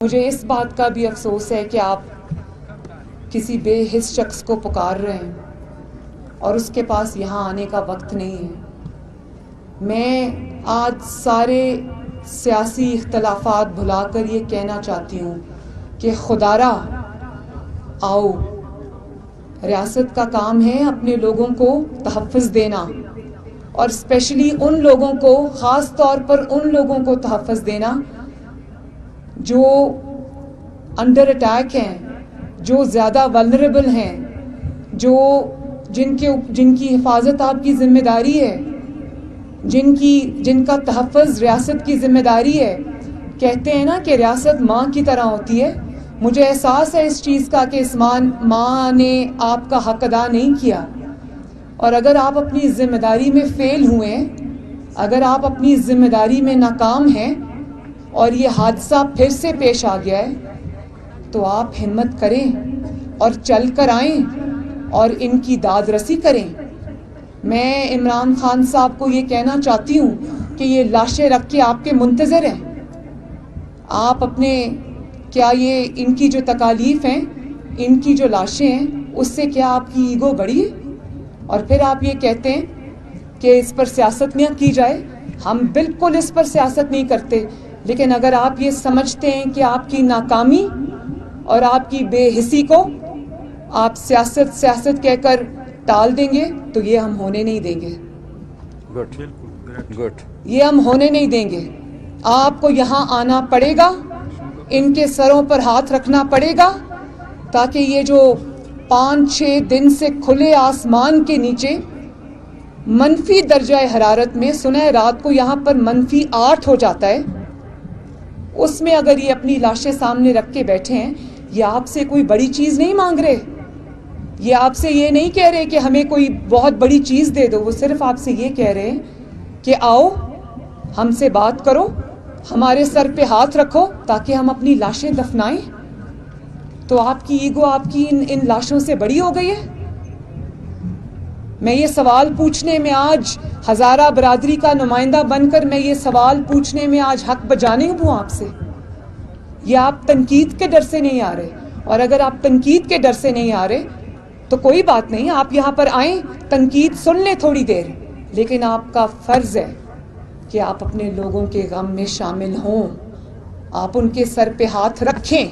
مجھے اس بات کا بھی افسوس ہے کہ آپ کسی بے حس شخص کو پکار رہے ہیں اور اس کے پاس یہاں آنے کا وقت نہیں ہے۔ میں آج سارے سیاسی اختلافات بھلا کر یہ کہنا چاہتی ہوں کہ خدارا آؤ، ریاست کا کام ہے اپنے لوگوں کو تحفظ دینا، اور اسپیشلی ان لوگوں کو، خاص طور پر ان لوگوں کو تحفظ دینا جو انڈر اٹیک ہیں، جو زیادہ ولنریبل ہیں، جن کی حفاظت آپ کی ذمہ داری ہے، جن کا تحفظ ریاست کی ذمہ داری ہے۔ کہتے ہیں نا کہ ریاست ماں کی طرح ہوتی ہے۔ مجھے احساس ہے اس چیز کا کہ اس ماں نے آپ کا حق ادا نہیں کیا، اور اگر آپ اپنی ذمہ داری میں فیل ہوئے، اگر آپ اپنی ذمہ داری میں ناکام ہیں اور یہ حادثہ پھر سے پیش آ گیا ہے، تو آپ ہمت کریں اور چل کر آئیں اور ان کی داد رسی کریں۔ میں عمران خان صاحب کو یہ کہنا چاہتی ہوں کہ یہ لاشیں رکھ کے آپ کے منتظر ہیں۔ آپ اپنے کیا یہ ان کی جو تکالیف ہیں، ان کی جو لاشیں ہیں، اس سے کیا آپ کی ایگو بڑھی ہے؟ اور پھر آپ یہ کہتے ہیں کہ اس پر سیاست نہ کی جائے۔ ہم بالکل اس پر سیاست نہیں کرتے، لیکن اگر آپ یہ سمجھتے ہیں کہ آپ کی ناکامی اور آپ کی بے حسی کو آپ سیاست کہہ کر ٹال دیں گے تو یہ ہم ہونے نہیں دیں گے۔ گڈ یہ ہم ہونے نہیں دیں گے۔ آپ کو یہاں آنا پڑے گا، ان کے سروں پر ہاتھ رکھنا پڑے گا، تاکہ یہ جو 5-6 دن سے کھلے آسمان کے نیچے منفی درجہ حرارت میں، سنا ہے رات کو یہاں پر -8 ہو جاتا ہے، اس میں اگر یہ اپنی لاشیں سامنے رکھ کے بیٹھے ہیں، یہ آپ سے کوئی بڑی چیز نہیں مانگ رہے، یہ آپ سے یہ نہیں کہہ رہے کہ ہمیں کوئی بہت بڑی چیز دے دو، وہ صرف آپ سے یہ کہہ رہے ہیں کہ آؤ ہم سے بات کرو، ہمارے سر پہ ہاتھ رکھو تاکہ ہم اپنی لاشیں دفنائیں۔ تو آپ کی ایگو آپ کی ان لاشوں سے بڑی ہو گئی ہے۔ میں یہ سوال پوچھنے میں آج ہزارہ برادری کا نمائندہ بن کر میں یہ سوال پوچھنے میں آج حق بجانب ہوں آپ سے۔ یہ آپ تنقید کے ڈر سے نہیں آ رہے، اور اگر آپ تنقید کے ڈر سے نہیں آ رہے تو کوئی بات نہیں، آپ یہاں پر آئیں، تنقید سن لیں تھوڑی دیر، لیکن آپ کا فرض ہے کہ آپ اپنے لوگوں کے غم میں شامل ہوں، آپ ان کے سر پہ ہاتھ رکھیں،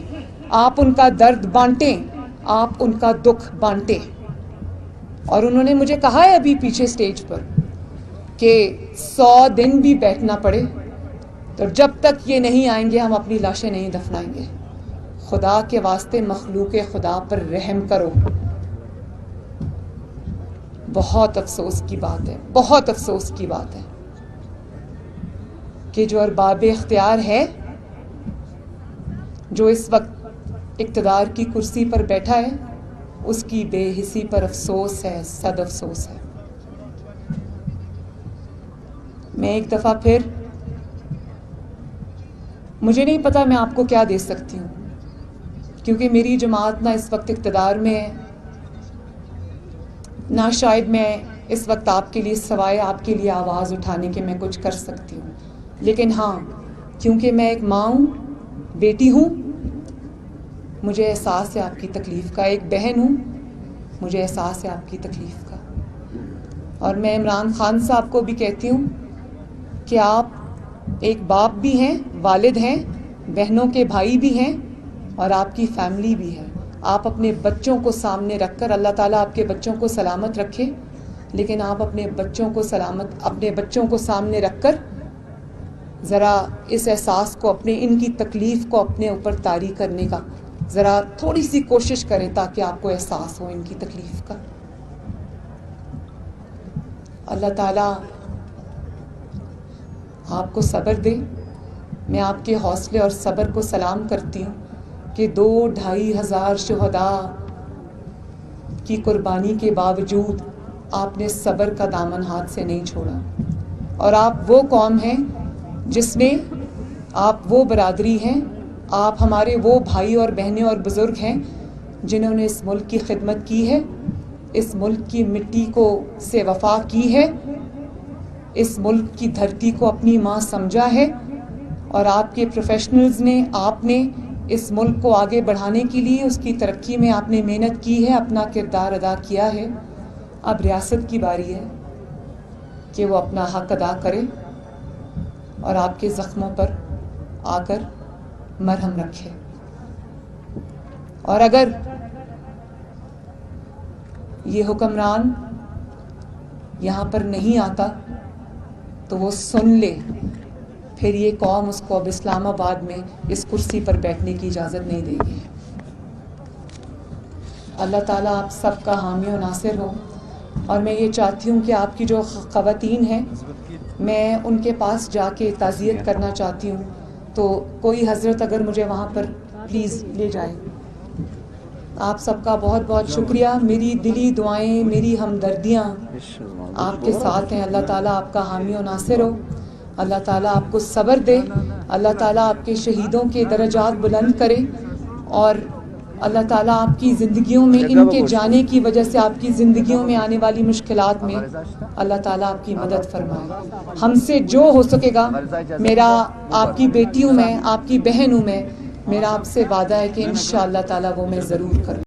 آپ ان کا درد بانٹیں، آپ ان کا دکھ بانٹیں۔ اور انہوں نے مجھے کہا ہے ابھی پیچھے سٹیج پر کہ 100 دن بھی بیٹھنا پڑے تو جب تک یہ نہیں آئیں گے ہم اپنی لاشیں نہیں دفنائیں گے۔ خدا کے واسطے مخلوق خدا پر رحم کرو۔ بہت افسوس کی بات ہے، بہت افسوس کی بات ہے کہ جو ارباب اختیار ہے، جو اس وقت اقتدار کی کرسی پر بیٹھا ہے، اس کی بے حسی پر افسوس ہے، صد افسوس ہے۔ میں ایک دفعہ پھر، مجھے نہیں پتا میں آپ کو کیا دے سکتی ہوں، کیونکہ میری جماعت نہ اس وقت اقتدار میں ہے، نہ شاید میں اس وقت آپ کے لیے سوائے آپ کے لیے آواز اٹھانے کے میں کچھ کر سکتی ہوں، لیکن ہاں، کیونکہ میں ایک ماں ہوں، بیٹی ہوں، مجھے احساس ہے آپ کی تکلیف کا، ایک بہن ہوں، مجھے احساس ہے آپ کی تکلیف کا۔ اور میں عمران خان صاحب کو بھی کہتی ہوں کہ آپ ایک باپ بھی ہیں، والد ہیں، بہنوں کے بھائی بھی ہیں، اور آپ کی فیملی بھی ہے۔ آپ اپنے بچوں کو سامنے رکھ کر، اللہ تعالیٰ آپ کے بچوں کو سلامت رکھے، لیکن آپ اپنے بچوں کو سامنے رکھ کر ذرا اس احساس کو، ان کی تکلیف کو اپنے اوپر طاری کرنے کا ذرا تھوڑی سی کوشش کریں، تاکہ آپ کو احساس ہو ان کی تکلیف کا۔ اللہ تعالیٰ آپ کو صبر دے۔ میں آپ کے حوصلے اور صبر کو سلام کرتی ہوں کہ 2-2.5 ہزار شہداء کی قربانی کے باوجود آپ نے صبر کا دامن ہاتھ سے نہیں چھوڑا، اور آپ وہ قوم ہیں جس میں، آپ وہ برادری ہیں، آپ ہمارے وہ بھائی اور بہنیں اور بزرگ ہیں جنہوں نے اس ملک کی خدمت کی ہے، اس ملک کی مٹی سے وفا کی ہے، اس ملک کی دھرتی کو اپنی ماں سمجھا ہے، اور آپ کے پروفیشنلز نے، آپ نے اس ملک کو آگے بڑھانے کے لیے، اس کی ترقی میں آپ نے محنت کی ہے، اپنا کردار ادا کیا ہے. اب ریاست کی باری ہے کہ وہ اپنا حق ادا کرے اور آپ کے زخموں پر آ کر مرہم رکھے. اور اگر یہ حکمران یہاں پر نہیں آتا تو وہ سن لے، پھر یہ قوم اس کو اب اسلام آباد میں اس کرسی پر بیٹھنے کی اجازت نہیں دے گی. اللہ تعالیٰ آپ سب کا حامی و ناصر ہو. اور میں یہ چاہتی ہوں کہ آپ کی جو خواتین ہیں، میں ان کے پاس جا کے تعزیت کرنا چاہتی ہوں، تو کوئی حضرت اگر مجھے وہاں پر پلیز لے جائے. آپ سب کا بہت بہت شکریہ. میری دلی دعائیں، میری ہمدردیاں آپ کے ساتھ ہیں. اللہ تعالیٰ آپ کا حامی و ناصر ہو. اللہ تعالیٰ آپ کو صبر دے. اللہ تعالیٰ آپ کے شہیدوں کے درجات بلند کرے. اور اللہ تعالیٰ آپ کی زندگیوں میں، ان کے جانے کی وجہ سے آپ کی زندگیوں میں آنے والی مشکلات میں اللہ تعالیٰ آپ کی مدد فرمائے. ہم سے جو ہو سکے گا، میرا آپ کی بیٹی ہوں میں، آپ کی بہن ہوں میں، میرا آپ سے وعدہ ہے کہ انشاءاللہ تعالیٰ وہ میں ضرور کروں.